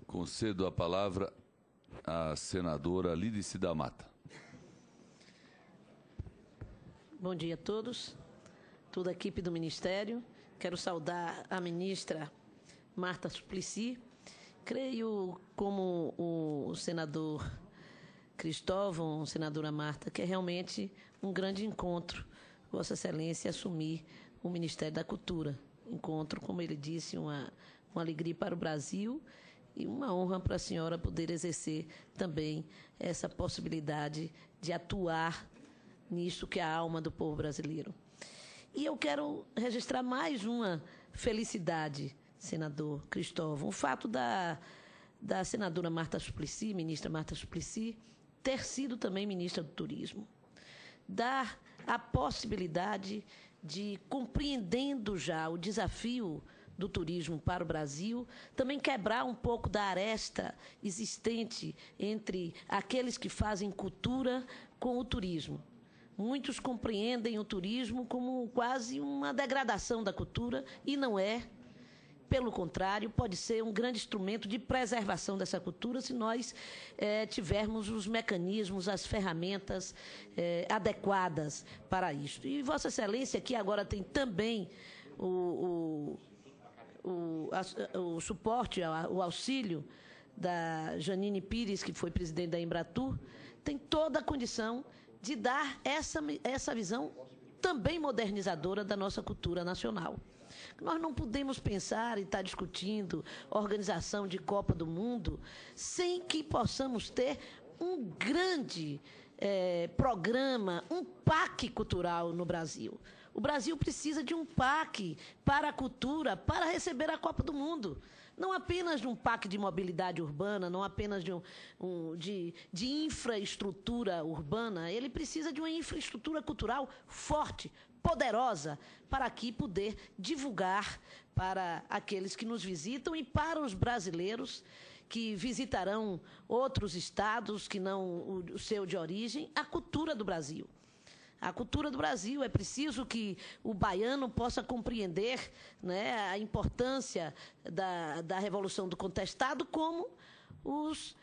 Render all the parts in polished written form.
Concedo a palavra à senadora Lídice da Mata. Bom dia a todos, toda a equipe do Ministério. Quero saudar a ministra Marta Suplicy. Creio, como o senador Cristóvão, senadora Marta, que é realmente um grande encontro, Vossa Excelência assumir o Ministério da Cultura. Encontro, como ele disse, uma alegria para o Brasil e uma honra para a senhora poder exercer também essa possibilidade de atuar nisso que é a alma do povo brasileiro. E eu quero registrar mais uma felicidade, senador Cristóvão, o fato da senadora Marta Suplicy, ministra Marta Suplicy, ter sido também ministra do Turismo. Dar a possibilidade de, compreendendo já o desafio do turismo para o Brasil, também quebrar um pouco da aresta existente entre aqueles que fazem cultura com o turismo. Muitos compreendem o turismo como quase uma degradação da cultura, e não é. Pelo contrário, pode ser um grande instrumento de preservação dessa cultura se nós tivermos os mecanismos, as ferramentas adequadas para isso. E Vossa Excelência, que agora tem também o suporte, o auxílio da Janine Pires, que foi presidente da Embratur, tem toda a condição de dar essa visão também modernizadora da nossa cultura nacional. Nós não podemos pensar e estar discutindo organização de Copa do Mundo sem que possamos ter um grande programa, um PAC cultural no Brasil. O Brasil precisa de um PAC para a cultura, para receber a Copa do Mundo. Não apenas de um PAC de mobilidade urbana, não apenas de infraestrutura urbana, ele precisa de uma infraestrutura cultural forte, poderosa, para aqui poder divulgar para aqueles que nos visitam e para os brasileiros que visitarão outros estados que não o seu de origem, a cultura do Brasil. A cultura do Brasil, é preciso que o baiano possa compreender, né, a importância da Revolução do Contestado, como os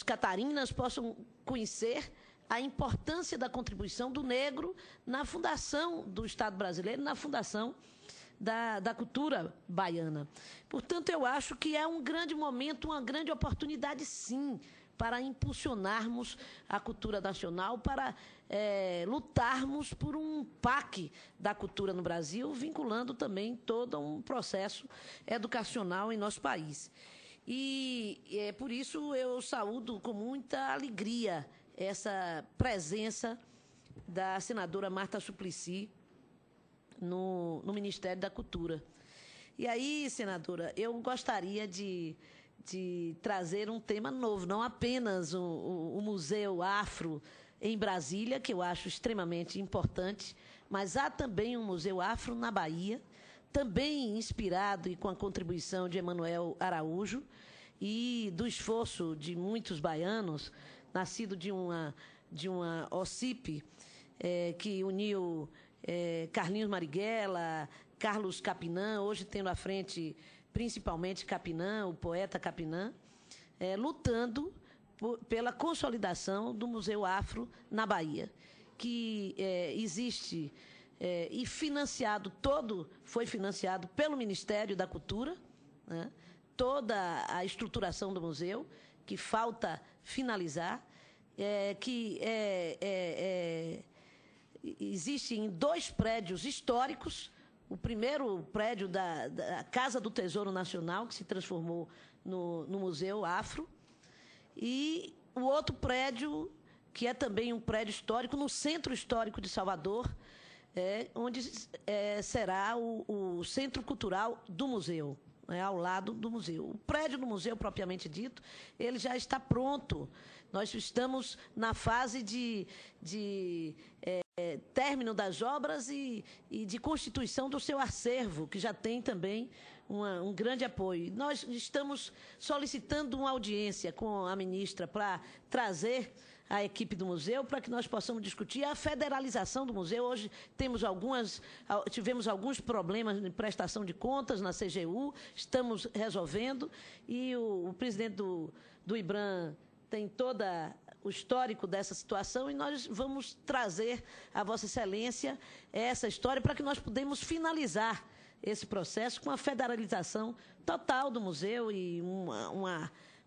catarinas possam conhecer a importância da contribuição do negro na fundação do Estado brasileiro, na fundação da cultura baiana. Portanto, eu acho que é um grande momento, uma grande oportunidade, sim, para impulsionarmos a cultura nacional, para lutarmos por um PAC da cultura no Brasil, vinculando também todo um processo educacional em nosso país. E por isso eu saúdo com muita alegria essa presença da senadora Marta Suplicy no Ministério da Cultura. E aí, senadora, eu gostaria de trazer um tema novo, não apenas o Museu Afro em Brasília, que eu acho extremamente importante, mas há também um Museu Afro na Bahia, também inspirado e com a contribuição de Emanuel Araújo e do esforço de muitos baianos, nascido de uma OCIP que uniu Carlinhos Marighella, Carlos Capinã, hoje tendo à frente principalmente Capinã, o poeta Capinã, lutando pela consolidação do Museu Afro na Bahia, que existe e foi financiado pelo Ministério da Cultura, né, toda a estruturação do museu, que falta finalizar, existem 2 prédios históricos. O primeiro prédio da Casa do Tesouro Nacional, que se transformou no Museu Afro, e o outro prédio, que é também um prédio histórico, no Centro Histórico de Salvador, onde será o Centro Cultural do Museu, ao lado do museu. O prédio do museu, propriamente dito, ele já está pronto. Nós estamos na fase de término das obras e de constituição do seu acervo, que já tem também um grande apoio. Nós estamos solicitando uma audiência com a ministra para trazer a equipe do museu para que nós possamos discutir a federalização do museu. Hoje tivemos alguns problemas de prestação de contas na CGU, estamos resolvendo, e o presidente do IBRAM tem todo o histórico dessa situação, e nós vamos trazer à Vossa Excelência essa história para que nós podemos finalizar esse processo com a federalização total do museu e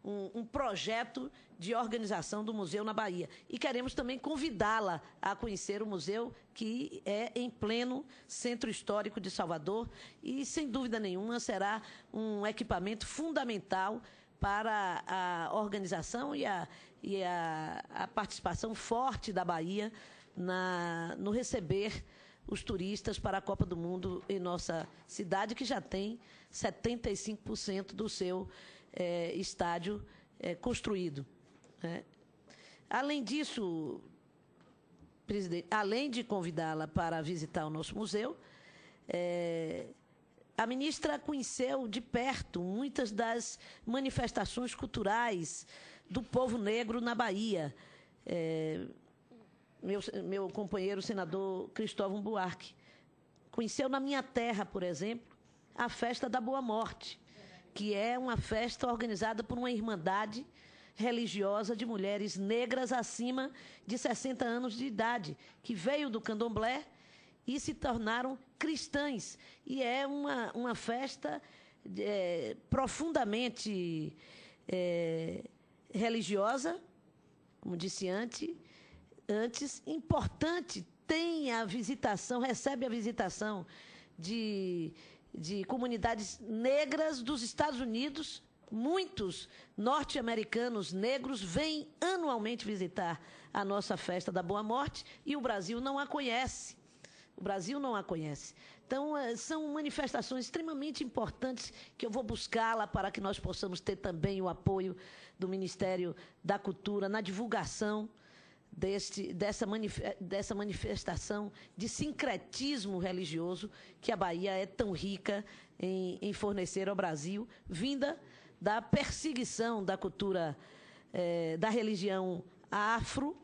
um projeto de organização do museu na Bahia. E queremos também convidá-la a conhecer o museu, que é em pleno centro histórico de Salvador, e, sem dúvida nenhuma, será um equipamento fundamental para a organização e a participação forte da Bahia no receber os turistas para a Copa do Mundo em nossa cidade, que já tem 75% do seu estádio construído. Além disso, presidente, além de convidá-la para visitar o nosso museu, a ministra conheceu de perto muitas das manifestações culturais do povo negro na Bahia. Meu companheiro senador Cristóvão Buarque conheceu na minha terra, por exemplo, a Festa da Boa Morte, que é uma festa organizada por uma irmandade religiosa de mulheres negras acima de 60 anos de idade, que veio do candomblé e se tornaram cristãs. E é uma festa profundamente religiosa, como disse antes, importante, recebe a visitação de comunidades negras dos Estados Unidos. Muitos norte-americanos negros vêm anualmente visitar a nossa Festa da Boa Morte, e o Brasil não a conhece. O Brasil não a conhece. Então, são manifestações extremamente importantes que eu vou buscá-la para que nós possamos ter também o apoio do Ministério da Cultura na divulgação dessa manifestação de sincretismo religioso que a Bahia é tão rica em fornecer ao Brasil, vinda da perseguição da cultura, da religião afro,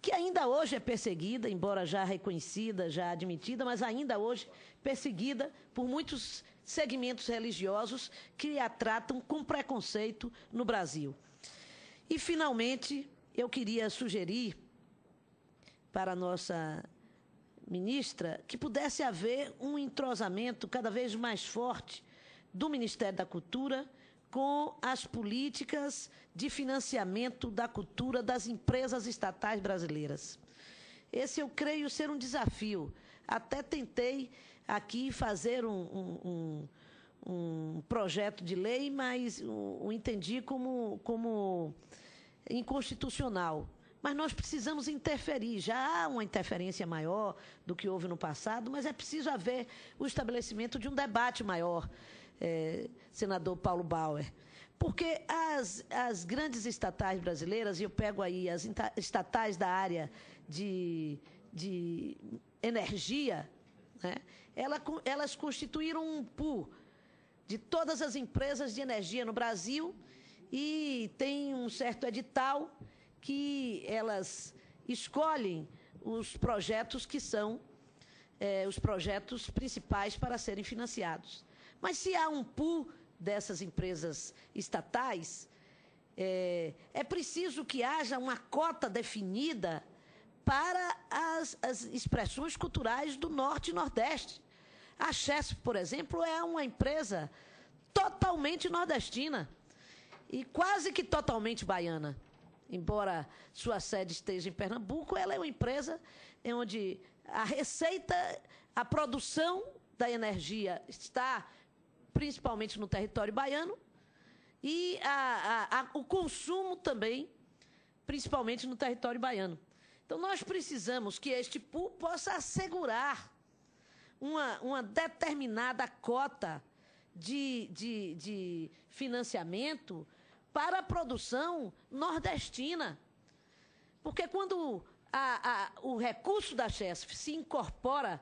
que ainda hoje é perseguida, embora já reconhecida, já admitida, mas ainda hoje perseguida por muitos segmentos religiosos que a tratam com preconceito no Brasil. E, finalmente, eu queria sugerir para a nossa ministra que pudesse haver um entrosamento cada vez mais forte do Ministério da Cultura com as políticas de financiamento da cultura das empresas estatais brasileiras. Esse eu creio ser um desafio. Até tentei aqui fazer um projeto de lei, mas o entendi como inconstitucional. Mas nós precisamos interferir. Já há uma interferência maior do que houve no passado, mas é preciso haver o estabelecimento de um debate maior, senador Paulo Bauer. Porque as grandes estatais brasileiras, e eu pego aí as estatais da área de energia, né, elas constituíram um pool de todas as empresas de energia no Brasil, e tem um certo edital que elas escolhem os projetos que são os projetos principais para serem financiados. Mas se há um pool dessas empresas estatais, é preciso que haja uma cota definida para as expressões culturais do Norte e Nordeste. A Chesf, por exemplo, é uma empresa totalmente nordestina e quase que totalmente baiana. Embora sua sede esteja em Pernambuco, ela é uma empresa onde a receita, a produção da energia está principalmente no território baiano e o consumo também, principalmente no território baiano. Então, nós precisamos que este pool possa assegurar uma determinada cota de financiamento para a produção nordestina. Porque quando o recurso da Chesf se incorpora,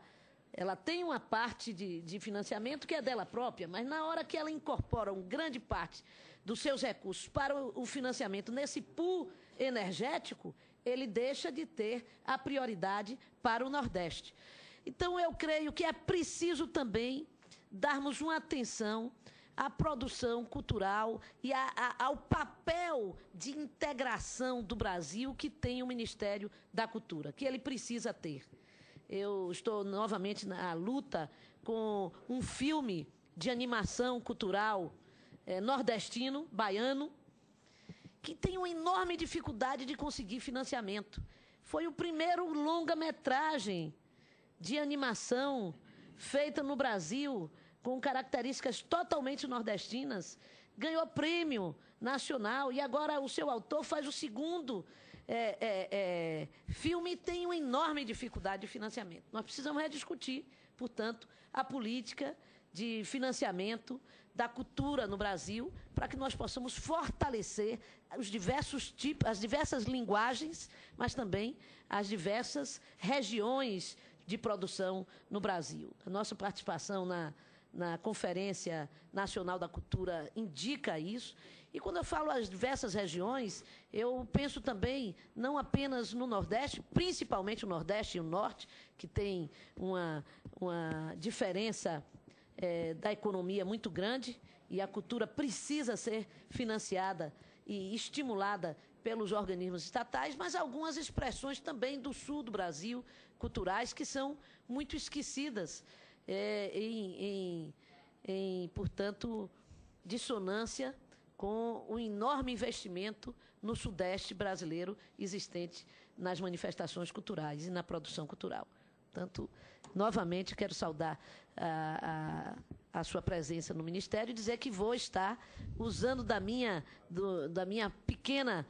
ela tem uma parte de financiamento que é dela própria, mas na hora que ela incorpora uma grande parte dos seus recursos para o financiamento nesse pool energético, ele deixa de ter a prioridade para o Nordeste. Então, eu creio que é preciso também darmos uma atenção à produção cultural e ao papel de integração do Brasil que tem o Ministério da Cultura, que ele precisa ter. Eu estou novamente na luta com um filme de animação cultural nordestino, baiano, que tem uma enorme dificuldade de conseguir financiamento. Foi o primeiro longa-metragem de animação feita no Brasil, com características totalmente nordestinas, ganhou prêmio nacional e agora o seu autor faz o segundo filme e tem uma enorme dificuldade de financiamento. Nós precisamos rediscutir, portanto, a política de financiamento da cultura no Brasil, para que nós possamos fortalecer os diversos tipos, as diversas linguagens, mas também as diversas regiões de produção no Brasil. A nossa participação na Conferência Nacional da Cultura indica isso. E quando eu falo as diversas regiões, eu penso também não apenas no Nordeste, principalmente o Nordeste e o Norte, que tem uma diferença da economia muito grande, e a cultura precisa ser financiada e estimulada pelos organismos estatais, mas algumas expressões também do sul do Brasil, culturais, que são muito esquecidas, portanto, dissonância com o enorme investimento no Sudeste brasileiro existente nas manifestações culturais e na produção cultural. Portanto, novamente, quero saudar a sua presença no Ministério e dizer que vou estar usando da minha pequena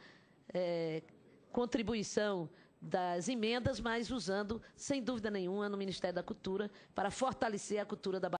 contribuição das emendas, mas usando, sem dúvida nenhuma, no Ministério da Cultura para fortalecer a cultura da Bahia.